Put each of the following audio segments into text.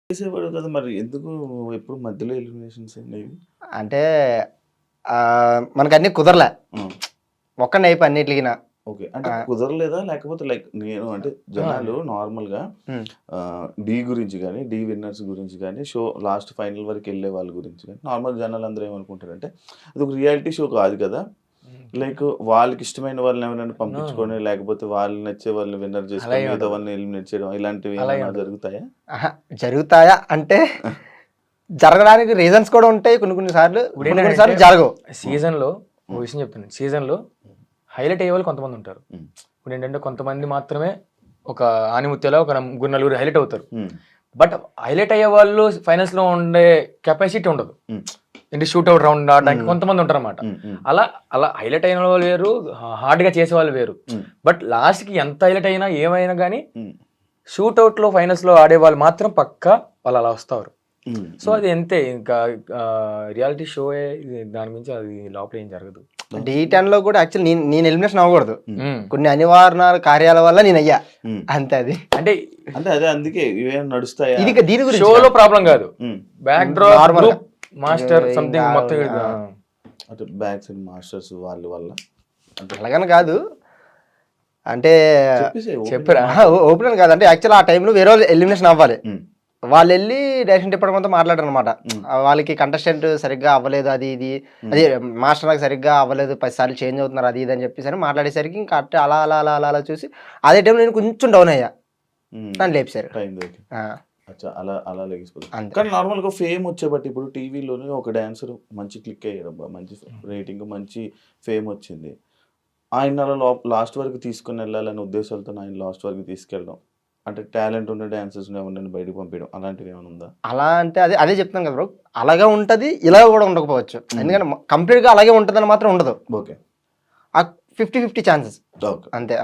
చేసేవాడు కదా మరి, ఎందుకు ఎప్పుడు మధ్యలో ఎలిమినేషన్స్ అనేవి? అంటే మనకు అన్ని కుదరలే, ఒక్కడిని అయిపోయి అన్నిటికి. ఓకే, అంటే కుదరలేదా లేకపోతే లైక్ నేను అంటే జనాలు నార్మల్ గా డి గురించి కానీ డి విన్నర్స్ గురించి కానీ షో లాస్ట్ ఫైనల్ వరకు వెళ్ళే వాళ్ళ గురించి కానీ నార్మల్ జనాలు అందరూ ఏమనుకుంటారంటే అది ఒక రియాలిటీ షో కాదు కదా, లైక్ వాళ్ళకి ఇష్టమైన వాళ్ళని ఎవరైనా పంపించుకొని లేకపోతే వాళ్ళు నచ్చే వాళ్ళని విన్నర్ చేసుకొని మిగతా వాళ్ళని ఎలిమినేట్ చేయడం ఇలాంటివి జరుగుతాయా? జరుగుతాయా అంటే జరగడానికి రీజన్స్ కూడా ఉంటాయి, కొన్ని సార్లు జరగవు. సీజన్ లో ఒక విషయం చెప్తున్నాను, సీజన్ లో హైలైట్ అయ్యే వాళ్ళు కొంతమంది ఉంటారు. ఇప్పుడు ఏంటంటే కొంతమంది మాత్రమే ఒక ఆనిముత్యాల ఒక ముగ్గురు నలుగురు హైలైట్ అవుతారు. బట్ హైలైట్ అయ్యే వాళ్ళు ఫైనల్స్ లో ఉండే కెపాసిటీ ఉండదు, ఏంటి షూట్అవుట్ రౌండ్ ఆడడానికి కొంతమంది ఉంటారు అన్నమాట. అలా హైలైట్ అయిన వాళ్ళు వేరు, హార్డ్ గా చేసే వాళ్ళు వేరు. బట్ లాస్ట్ కి ఎంత హైలైట్ అయినా ఏమైనా కానీ షూట్అవుట్ లో ఫైనల్స్ లో ఆడే వాళ్ళు మాత్రం పక్కా వాళ్ళు అలా వస్తారు. సో అది అంతే, ఇంకా రియాలిటీ షో దాని గురించి అది లోపల ఏం జరగదు. D10 లో కూడా యాక్చువల్ నేను ఎలిమినేషన్ అవ్వకూడదు, కొన్ని అనివార్య కార్యాల వల్ల నేను అయ్యా అంతే. అది అంటే అదే అందుకే ఇవేం నడుస్తాయి. ఇది దీని గురించి షోలో ప్రాబ్లం కాదు, బ్యాక్ డ్రాప్ మాస్టర్ సంథింగ్ మొత్తం అంటే బ్యాక్ సైడ్ మాస్టర్స్ వాళ్ళ వల్ల అలాగని కాదు. అంటే చెప్పరా ఓపెన్ కాదు, అంటే యాక్చువల్ ఆ టైంలో వేరే వాళ్ళు ఎలిమినేషన్ అవ్వాలి, వాళ్ళు వెళ్ళి డైరెక్షన్ డిపార్ట్మెంట్తో మాట్లాడారు అనమాట. వాళ్ళకి కంటెస్టెంట్ సరిగ్గా అవ్వలేదు, అది మాస్టర్ నాకు సరిగ్గా అవ్వలేదు, 10 సార్లు చేంజ్ అవుతున్నారు అది ఇది అని చెప్పేసి మాట్లాడేసరికి ఇంకా అట్టే అలా అలా అలా అలా అలా చూసి అదే టైంలో నేను కొంచెం డౌన్ అయ్యా, నన్ను లేపేశారు. అలా లేకపోతే కానీ నార్మల్గా ఫేమ్ వచ్చేబట్టి ఇప్పుడు టీవీలోనే ఒక డాన్సర్ మంచి క్లిక్ అయ్యాడు, మంచి రేటింగ్ మంచి ఫేమ్ వచ్చింది, ఆయన లాస్ట్ వరకు తీసుకుని వెళ్ళాలనే ఉద్దేశాలతో ఆయన లాస్ట్ వరకు తీసుకెళ్ళడం, అంటే టాలెంట్ ఉన్న డాన్సర్స్ ఎవరిని బయటకు పంపించడం అలాంటివి ఏమైనా ఉందా? అలా అంటే అదే చెప్తాను కదా బ్రో, అలాగే ఉంటుంది, ఇలా కూడా ఉండకపోవచ్చు. ఎందుకంటే కంప్లీట్గా అలాగే ఉంటుందని మాత్రం ఉండదు. ఓకే, ఆ 50-50 ఛాన్సెస్ అంతే.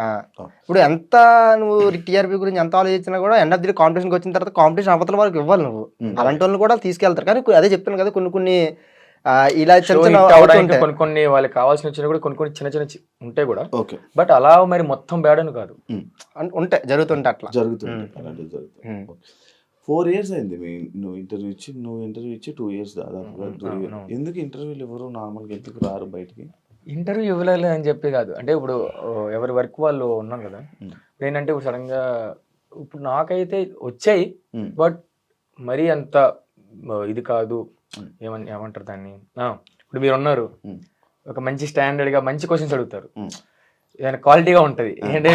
ఇప్పుడు ఎంత నువ్వు టీఆర్పీ గురించి ఎంత ఆలోచించినా కూడా ఎండ్ ఆఫ్ ది కాంపిటీషన్కి వచ్చిన తర్వాత కాంపిటీషన్ అవతల వరకు ఇవ్వాలి నువ్వు, అలాంటి వాళ్ళని కూడా తీసుకెళ్తారు. కానీ అదే చెప్తాను కదా, కొన్ని ఇలా కొన్ని వాళ్ళకి కావాల్సిన వచ్చినా కూడా కొన్ని చిన్న చిన్న ఉంటాయి కూడా. బట్ అలా మరి మొత్తం బ్యాడ్ అని కాదు, ఉంటాయి, జరుగుతుంటాయి, అట్లా జరుగుతుంది. 4 years అయింది నువ్వు ఇంటర్వ్యూ ఇచ్చి 2 years దాదాపుగా. ఎందుకు ఇంటర్వ్యూలు ఎవరు నార్మల్గా ఎందుకు రారు బయటికి? ఇంటర్వ్యూ ఇవ్వలేదు అని చెప్పి కాదు, అంటే ఇప్పుడు ఎవరి వర్క్ వాళ్ళు ఉన్నాం కదా. ఏంటంటే ఇప్పుడు సడన్ గా ఇప్పుడు నాకైతే వచ్చాయి, బట్ మరీ అంత ఇది కాదు. ఏమంటారు దాన్ని, ఇప్పుడు మీరు ఉన్నారు, ఒక మంచి స్టాండర్డ్ గా మంచి క్వశ్చన్స్ అడుగుతారు, ఏదైనా క్వాలిటీగా ఉంటది, ఏంటి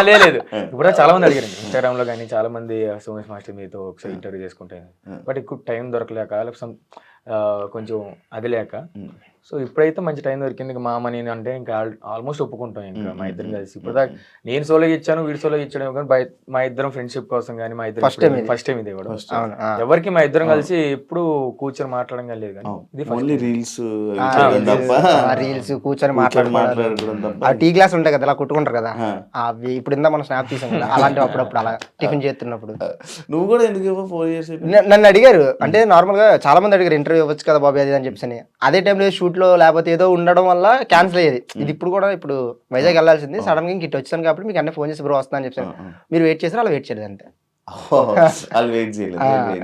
లేదు. ఇప్పుడు చాలా మంది అడిగారు ఇన్స్టాగ్రామ్ లో కానీ, చాలా మంది సోమేష్ మాస్టర్ మీతో ఒకసారి ఇంటర్వ్యూ చేసుకుంటే, బట్ ఎక్కువ టైం దొరకలేక లేకపోతే కొంచెం అది లేక. సో ఇప్పుడైతే మంచి టైం దొరికింది, మామ నేను అంటే ఇంకా ఆల్మోస్ట్ ఒప్పుకుంటాం ఇంకా మా ఇద్దరం కలిసి. ఇప్పుడు దాకా నేను సోలో ఇచ్చాను, వీడి సోలో ఇచ్చాడు, కానీ మా ఇద్దరం ఫ్రెండ్షిప్ కోసం కానీ మా ఇద్దరు ఫస్ట్ టైం ఇది కూడా ఎవరికి మా ఇద్దరం కలిసి ఎప్పుడు కూర్చొని మాట్లాడడం కానీ లేదు. కానీ రీల్స్ కూర్చొని మాట్లాడుకోవడం, టీ గ్లాస్ ఉంటాయి కదా అలా కొట్టుకుంటారు కదా, అవి ఇప్పుడు ఇందా మనం స్నాప్ తీసాం కదా, అలాంటివి అప్పుడప్పుడు అలా టిఫిన్ చేస్తున్నప్పుడు. నువ్వు కూడా ఎందుకు 4 years నన్ను అడిగారు, అంటే నార్మల్ గా చాలా మంది అడిగారు ఇంటర్వ్యూ ఇవ్వచ్చు కదా బాబు అది అని చెప్పి. అదే టైంలో షూట్ లో లేకపోతే ఏదో ఉండడం వల్ల క్యాన్సిల్ అయ్యేది. ఇది ఇప్పుడు కూడా ఇప్పుడు వైజాగ్ వెళ్ళాల్సింది, సడన్ గా ఇంక ఇటు వచ్చాను కాబట్టి మీకు అన్నీ ఫోన్ చేసి బ్రో వస్తుందని చెప్పాను. మీరు వెయిట్ చేసారు, అలా వెయిట్ చేయలేదు అంతే.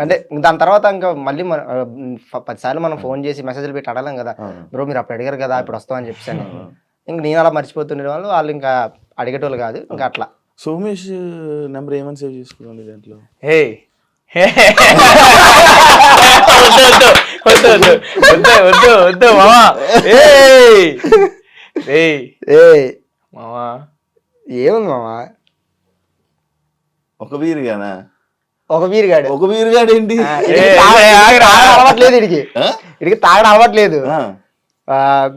అంటే దాని తర్వాత ఇంకా మళ్ళీ 10 సార్లు మనం ఫోన్ చేసి మెసేజ్లు పెట్టి అడగలేం కదా, బ్రో మీరు అప్పుడు అడిగారు కదా ఇప్పుడు వస్తామని చెప్పాను. ఇంక నేను అలా మర్చిపోతుండే వాళ్ళు ఇంకా అడిగేటోళ్ళు కాదు, ఇంకా అట్లా. సోమేష్ నెంబర్ ఏమని సేవ్ చేసుకోండి దాంట్లో? వద్దు మామా, ఏముంది మామా, ఒక వీరుగానా? ఒక వీరుగాడు ఏంటి అలవాట్లేదు, ఇడికి తాగడం అలవాట్లేదు.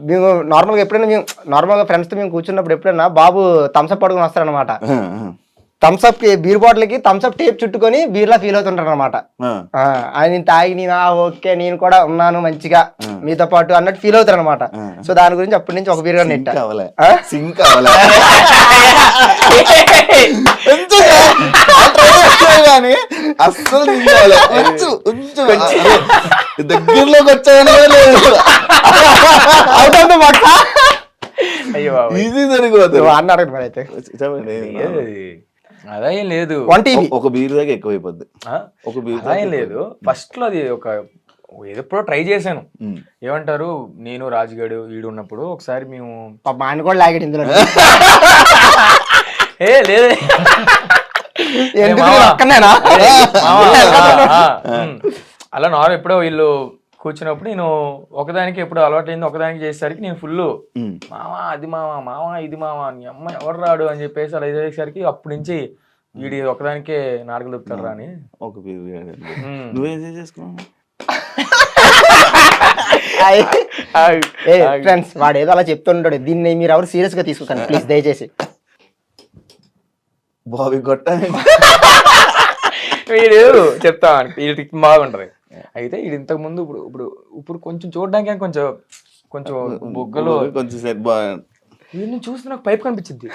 మేము నార్మల్గా ఫ్రెండ్స్తో మేము కూర్చున్నప్పుడు ఎప్పుడైనా బాబు థమ్స్అప్ పడుకుని వస్తారనమాట. థమ్స్అప్ బీర్ బాటిల్ కి థమ్స్అప్ టేప్ చుట్టుకొని బీర్లా ఫీల్ అవుతుంటారు అనమాట. ఆయన తాగి నేను ఓకే నేను కూడా ఉన్నాను మంచిగా మీతో పాటు అన్నట్టు ఫీల్ అవుతారు అనమాట. సో దాని గురించి అప్పటి నుంచి ఒక బీర్ గా నెట్ దగ్గరలోకి వచ్చాయని అయ్యో బాబోయ్. ఈజీ సరిపోతుంది. నువ్వు అన్నాడు మరి అయితే చెప్పండి. అదా ఏం లేదు, 1 TV. ఒక బీర్ దాకా ఎక్కువైపోద్ది. ఒక బీర్ అలా ఏం లేదు. ఫస్ట్ లో అది ఒక ఎప్పుడో ట్రై చేశాను. ఏమంటారు, నేను రాజుగాడు వీడు ఉన్నప్పుడు ఒకసారి మేము మా ఆయన కూడా లాగాడు ఇందులో. ఏ లేదే ఒక్కనేనా అలా నార్మల్ ఎప్పుడో వీళ్ళు కూర్చున్నప్పుడు నేను ఒకదానికి ఎప్పుడు అలవాటైంది ఒకదానికి చేసేసరికి నేను ఫుల్ మావా అది మావా మావా ఇది మావా నీ అమ్మ ఎవరు రాడు అని చెప్పేసి అలా చేసేసరికి అప్పటి నుంచి వీడి ఒకదానికే నాటకం చెప్తారు అని ఒక బీర్ నువ్వేం చేసుకున్నావు? ఫ్రెండ్స్ వాడు ఏదో అలా చెప్తుంటాడు, దీన్ని మీరు ఎవరు సీరియస్ గా తీసుకుంటాను ప్లీజ్ దయచేసి. బాబీ గొట్ట వీడు చెప్తా వీడి బాగుంటది. అయితే ఇది ఇంతకు ముందు ఇప్పుడు ఇప్పుడు ఇప్పుడు కొంచెం చూడడానికి కొంచెం కొంచెం బొగ్గలు కొంచెం సెట్ బాగా వీడిని చూస్తే నాకు పైప్ కనిపించింది.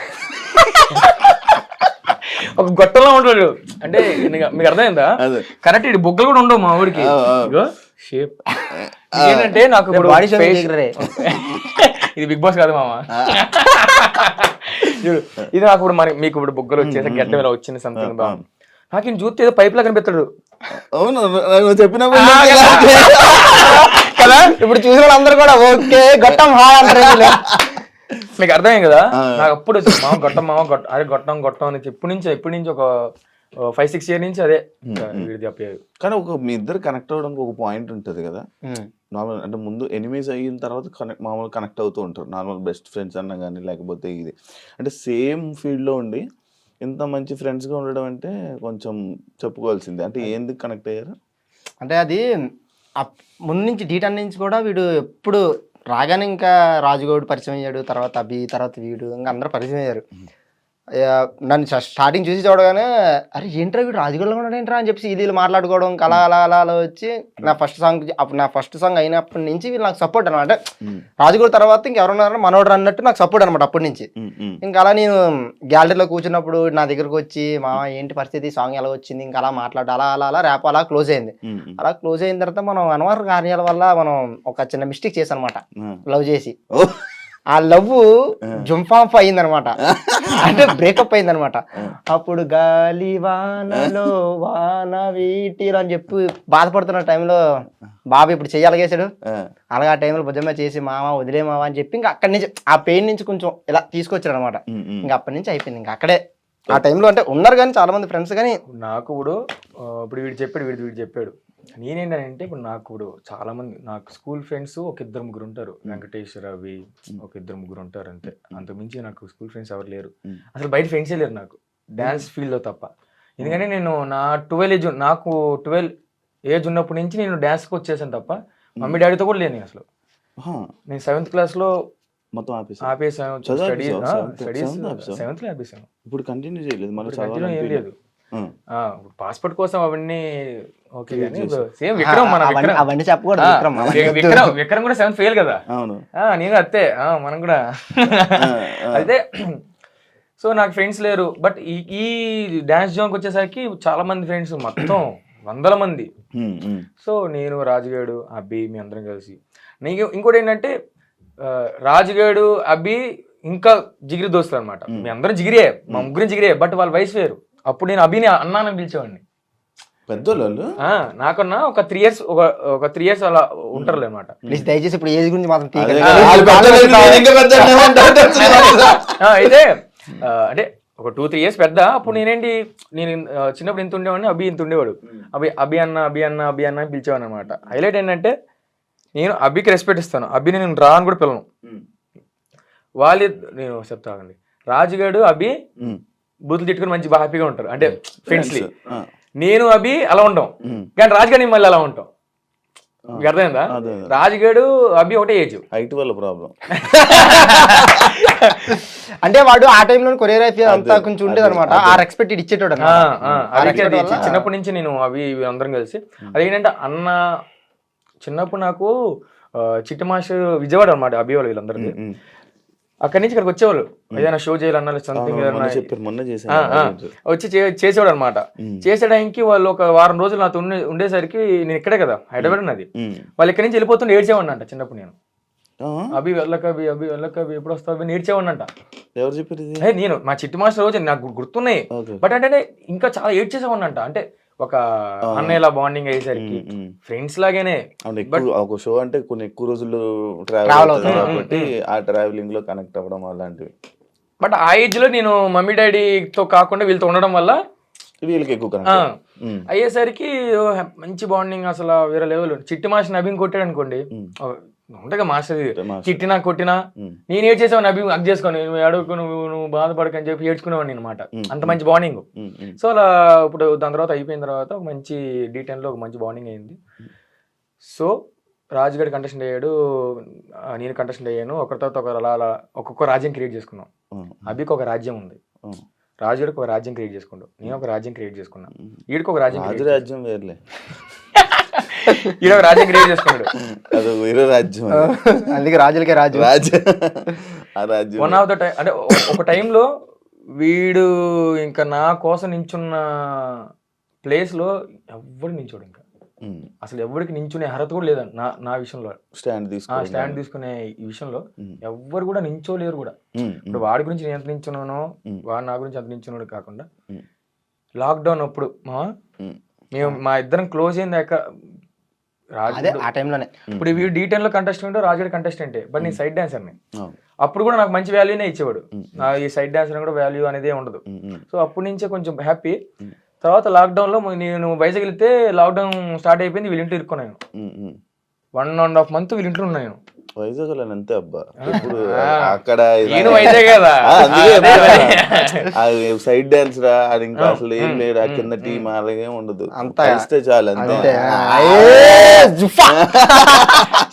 ఒక గొట్టంలో ఉంటాడు అంటే మీకు అర్థమైందా? కరెక్ట్ ఇది బొగ్గలు కూడా ఉండవు మా ఊరికి. షేప్ ఏంటంటే నాకు ఇప్పుడు ఇది బిగ్ బాస్ కాదు మామ. ఇది నాకు ఇప్పుడు మరి మీకు ఇప్పుడు బొగ్గలు వచ్చేసి గడ్డ మీద వచ్చింది సంథింగ్ బాగా నాకు ఈయన చూస్తే ఏదో పైప్ లా కనిపిస్తాడు. అవును చెప్పినప్పుడు కదా ఇప్పుడు చూసిన వాళ్ళందరూ కూడా ఓకే గొట్టం హాయ్ అంటారు. మీకు అర్థమే కదా? నాకు అప్పుడు మామ గొట్టం మామ గొట్టం అదే గొట్టం గొట్టం అని ఎప్పటి నుంచి ఒక 5-6 years నుంచి అదే వీడు చెప్పేది. కానీ ఒక మీ ఇద్దరు కనెక్ట్ అవ్వడానికి ఒక పాయింట్ ఉంటుంది కదా నార్మల్. అంటే ముందు ఎనిమీస్ అయిన తర్వాత మామూలు కనెక్ట్ అవుతూ ఉంటారు నార్మల్ బెస్ట్ ఫ్రెండ్స్ అన్నా కానీ లేకపోతే ఇది అంటే సేమ్ ఫీల్డ్లో ఉండి ఇంత మంచి ఫ్రెండ్స్గా ఉండడం అంటే కొంచెం చెప్పుకోవాల్సిందే. అంటే ఎందుకు కనెక్ట్ అయ్యారు? అంటే అది ముందు నుంచి డీటెయిల్ నుంచి కూడా వీడు ఎప్పుడు రాగానే ఇంకా రాజుగౌడ్ పరిచయం అయ్యాడు, తర్వాత అభి, తర్వాత వీడు ఇంకా అందరూ పరిచయం అయ్యారు. నన్ను స్టార్టింగ్ చూసి చూడగానే అరే ఏంట్రా వీడు రాజుగౌడ్లో ఉన్నాడు ఏంట్రా అని చెప్పి వీళ్ళు మాట్లాడుకోవడం అలా అలా అలా అలా వచ్చి నా ఫస్ట్ సాంగ్ అయినప్పటి నుంచి వీళ్ళు నాకు సపోర్ట్ అనమాట. రాజుగౌడ్ తర్వాత ఇంకెవరున్నారో మనోడు అన్నట్టు నాకు సపోర్ట్ అనమాట అప్పటి నుంచి. ఇంకా అలా నేను గ్యాలరీలో కూర్చున్నప్పుడు నా దగ్గరకు వచ్చి మా ఏంటి పరిస్థితి, సాంగ్ ఎలా వచ్చింది, ఇంకా అలా మాట్లాడు అలా అలా అలా ర్యాప్ అలా క్లోజ్ అయింది. అలా క్లోజ్ అయిన తర్వాత మనం అనవసర కార్యాల వల్ల మనం ఒక చిన్న మిస్టేక్ చేసాం అనమాట. లవ్ చేసి ఆ లవ్ జంఫాంఫ్ అయిందనమాట, అంటే బ్రేకప్ అయిందనమాట. అప్పుడు గాలి వానలో వాన వీటిలో అని చెప్పి బాధపడుతున్న టైంలో బాబు ఇప్పుడు చెయ్యాలగేసాడు. అలాగే ఆ టైంలో భుజమే చేసి మామ వదిలే మావా అని చెప్పి ఇంకా అక్కడి నుంచి ఆ పెయిన్ నుంచి కొంచెం ఇలా తీసుకొచ్చాడు అనమాట. ఇంకా అప్పటి నుంచి అయిపోయింది. ఇంకా అక్కడే ఆ టైంలో అంటే ఉన్నారు కానీ చాలా మంది ఫ్రెండ్స్ కానీ నాకు ఇప్పుడు వీడు చెప్పాడు నేనేంటంటే ఇప్పుడు నాకు ఇప్పుడు చాలా మంది నాకు స్కూల్ ఫ్రెండ్స్ ఒక 2-3 ఉంటారు. వెంకటేష్, రవి ఒక 2-3 ఉంటారు అంతే. అంతకుమించి నాకు స్కూల్ ఫ్రెండ్స్ ఎవరు లేరు. అసలు బయట ఫ్రెండ్సే లేరు నాకు డ్యాన్స్ ఫీల్డ్లో తప్ప. ఎందుకంటే నేను నా 12 ఏజ్ ఉన్నప్పటి నుంచి నేను డ్యాన్స్కి వచ్చేసాను తప్ప మమ్మీ డాడీతో కూడా లేను నేను అసలు. నేను 7th క్లాస్లో మొత్తం ఆపేసాను. స్టడీస్ 7th లో ఆపేసాను. ఇప్పుడు కంటిన్యూ చేయలేదు మళ్ళీ ఏం లేదు. పాస్పోర్ట్ కోసం అవన్నీ ఓకే కానీ సేమ్ విక్రమ్ అవన్నీ చెప్పకూడదు. విక్రమ్ కూడా 7th ఫెయిల్ కదా. నేను అత్తే మనం కూడా అయితే. సో నాకు ఫ్రెండ్స్ లేరు. బట్ ఈ డాన్స్ జోన్కి వచ్చేసరికి చాలా మంది ఫ్రెండ్స్, మొత్తం 100 మంది. సో నేను రాజుగాడు అబ్బి మీ అందరం కలిసి. నీకు ఇంకోటి ఏంటంటే రాజుగాడు అబ్బి ఇంకా జిగిరి దోస్తులు అనమాట. మీ అందరం జిగిరే, మా ముగ్గురం జిగిరే. బట్ వాళ్ళ వయసు వేరు. అప్పుడు నేను అభిని అన్నానని పిలిచేవాడిని. పెద్దోళ్ళు నాకన్నా ఒక 3 years ఒక 3 years అలా ఉంటారు అనమాట. దయచేసి ఇప్పుడు ఏజ్ గురించి మాత్రం అయితే అంటే ఒక 2-3 years పెద్ద. అప్పుడు నేను చిన్నప్పుడు ఇంత ఉండేవాడిని, అభి ఇంత ఉండేవాడు. అభి అన్న అని పిలిచేవాడిని అనమాట. హైలైట్ ఏంటంటే నేను అభికి రెస్పెక్ట్ ఇస్తాను, అభిని నేను రా అని కూడా పిలను. నేను చెప్తానండి, రాజుగాడు అభి బూతులు తిట్టుకుని మంచి బాగా హ్యాపీగా ఉంటారు అంటే ఫ్రెండ్స్. నేను అభి అలా ఉంటాం కానీ రాజుగాడి మళ్ళీ అలా ఉంటాం. మీకు అర్థమైందా? రాజుగాడు అభి ఒకటే ఏజ్. హైట్ వల్ల ప్రాబ్లం. అంటే వాడు ఆ టైంలో కొరియోగ్రఫీ అంతా కొంచెం ఉండేది అనమాట. ఆ రెస్పెక్ట్ ఇచ్చేటోడు. చిన్నప్పటి నుంచి నేను అవి అందరం కలిసి అదేంటంటే అన్న చిన్నప్పుడు నాకు చిట్టి మాస్టర్ విజయవాడ అనమాట అభి వాళ్ళు వీళ్ళందరికీ. అక్కడి నుంచి ఇక్కడికి వచ్చేవాళ్ళు ఏదైనా షో చేయాలన్నా సంథింగ్ వచ్చి చేసేవాడు అనమాట. చేసేయడానికి వాళ్ళు ఒక వారం రోజులు నాతో ఉండేసరికి నేను ఇక్కడే కదా హైదరాబాద్ ఉన్నది. వాళ్ళు ఇక్కడి నుంచి వెళ్ళిపోతుంటే ఏడ్చేవాడిని అంట చిన్నప్పుడు నేను. అభి వెళ్ళకవి ఎప్పుడు వస్తావు అభి నేర్చేవాడినంట. ఎవరు చెప్పారు ఇది? నేను మా చిట్టి మాస్టర్ రోజు నాకు గుర్తున్నాయి. ఓకే. బట్ అంటే ఇంకా చాలా ఏడ్చేసేవాడినంట. అంటే ఒక అన్నయ్యలా బాండింగ్ అయ్యేసరికి ఫ్రెండ్స్ లాగానే. అవును, ఎక్కువ ఒక షో అంటే కొన్ని ఎక్కువ రోజులు ట్రావెల్ Travel అవుతుంది అవుతుంది. కాబట్టి ఆ ట్రావెలింగ్ లో కనెక్ట్ అవ్వడం అలాంటివి బట్ ఆ ఏజ్ లో నేను మమ్మీ డాడీతో కాకుండా వీళ్ళతో ఉండడం వల్ల వీళ్ళకి ఎక్కువ ఆ, కనెక్ట్. అయ్యేసరికి మంచి బాండింగ్ అసలు వేరే లెవెల్. చిట్టి మాస్టర్ నబీని కొట్టాడు అనుకోండి, ఉండగా మాస్టర్ చిట్టినా కొట్టినా నేను ఏడ్చేసావు నబీ అగ్ చేసుకొని, నువ్వు అడుగుకు, నువ్వు బాధపడకని చెప్పి ఏడ్చుకునేవాడిని అనమాట. అంత మంచి బాండింగ్. సో అలా ఇప్పుడు దాని తర్వాత అయిపోయిన తర్వాత ఒక మంచి D10లో ఒక మంచి బాండింగ్ అయింది. సో రాజుగారి కంటెస్టెంట్ అయ్యాడు, నేను కంటెస్టెంట్ అయ్యాను. ఒకరి తర్వాత ఒకరు అలా అలా ఒక్కొక్క రాజ్యం క్రియేట్ చేసుకున్నాం. అభికి ఒక రాజ్యం ఉంది, రాజుగారికి ఒక రాజ్యం క్రియేట్ చేసుకుంటాం, నేను ఒక రాజ్యం క్రియేట్ చేసుకున్నా, వీడికి ఒక రాజ్యం రాజు రాజ్యం వేర్లే, ఈడ ఒక రాజ్యం క్రియేట్ చేసుకున్నాడు. అది వేరే రాజ్యం. అందుకే రాజులకే రాజు. ఆ రాజ్యం వన్ ఆఫ్ ద టైం అంటే ఒక టైంలో వీడు ఇంకా నా కోసం నించున్న ప్లేస్ లో ఎవ్వడు నించోడు. ఇంకా అసలు ఎవరికి నించునే అర్హత కూడా లేదండి నా విషయంలో. స్టాండ్ స్టాండ్ తీసుకునే ఈ విషయంలో ఎవ్వరు కూడా నించోలేరు కూడా. ఇప్పుడు వాడి గురించి నేను ఎంత నించున్నానో వాడు నా గురించి అంత నించున్నాడు కాకుండా, లాక్డౌన్ అప్పుడు మేము మా ఇద్దరం క్లోజ్ అయింది అదే ఆ టైంలోనే. ఇప్పుడు వీడు D10లో కంటెస్టెంట్, రాజుగారి కంటెస్టెంటే, బట్ నేను సైడ్ డాన్సర్ని. అప్పుడు కూడా నాకు మంచి వాల్యూనే ఇచ్చేవాడు. ఈ సైడ్ డాన్సర్ కూడా వాల్యూ అనేదే ఉండదు. సో అప్పటి నుంచే కొంచెం హ్యాపీ. తర్వాత లాక్డౌన్ లో నేను వైజాగ్ వెళ్తే లాక్డౌన్ స్టార్ట్ అయిపోయింది, వీళ్ళింట్లో ఇరుక్కున్నాను. 1.5 months వీళ్ళింట్లో ఉన్నాను. వైజాగ్ లో అంతే అబ్బా, ఇప్పుడు అక్కడ నేను వైజాగ్ కదా, సైడ్ డాన్స్ రా, అది ఇంకా అసలు ఏం లేదు, ఆ కింద టీం అలాగే ఉండదు, కలిస్తే చాలు అంతే.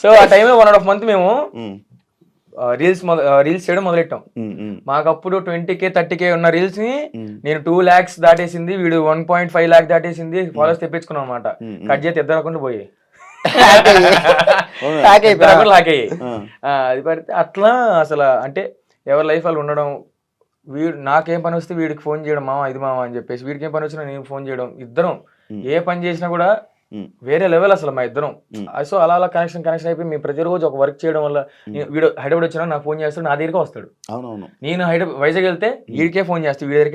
సో ఆ టైంలో 1.5 months మేము రీల్స్ చేయడం మొదలెట్టాం. మాకు అప్పుడు 20K 30K ఉన్న రీల్స్ ని నేను 2 lakhs దాటేసింది, వీడు 1.5 lakh దాటేసింది, ఫాలోవర్స్ తెప్పించుకున్నాం అనమాట. కట్ చేతి ఇద్దరకుండా పోయి అది పడితే అట్లా అసలు అంటే ఎవరి లైఫ్ వాళ్ళు ఉండడం. వీడు నాకేం పని వస్తే వీడికి ఫోన్ చేయడం, మామ ఇది మామ అని చెప్పేసి, వీడికి ఏం పని వచ్చినా నేను ఫోన్ చేయడం, ఇద్దరం ఏ పని చేసినా కూడా వేరే లెవెల్ అసలు మా ఇద్దరం. సో అలా అలా కనెక్షన్ అయిపోయి మేము ప్రతిరోజు ఒక వర్క్ చేయడం వల్ల వీడు హైదరాబాద్ వచ్చినా నాకు ఫోన్ చేస్తాడు, నా దగ్గరికి వస్తాడు. నేను వైజాగ్ వెళ్తే వీడికే ఫోన్ చేస్తాడు, వీడి దగ్గరికి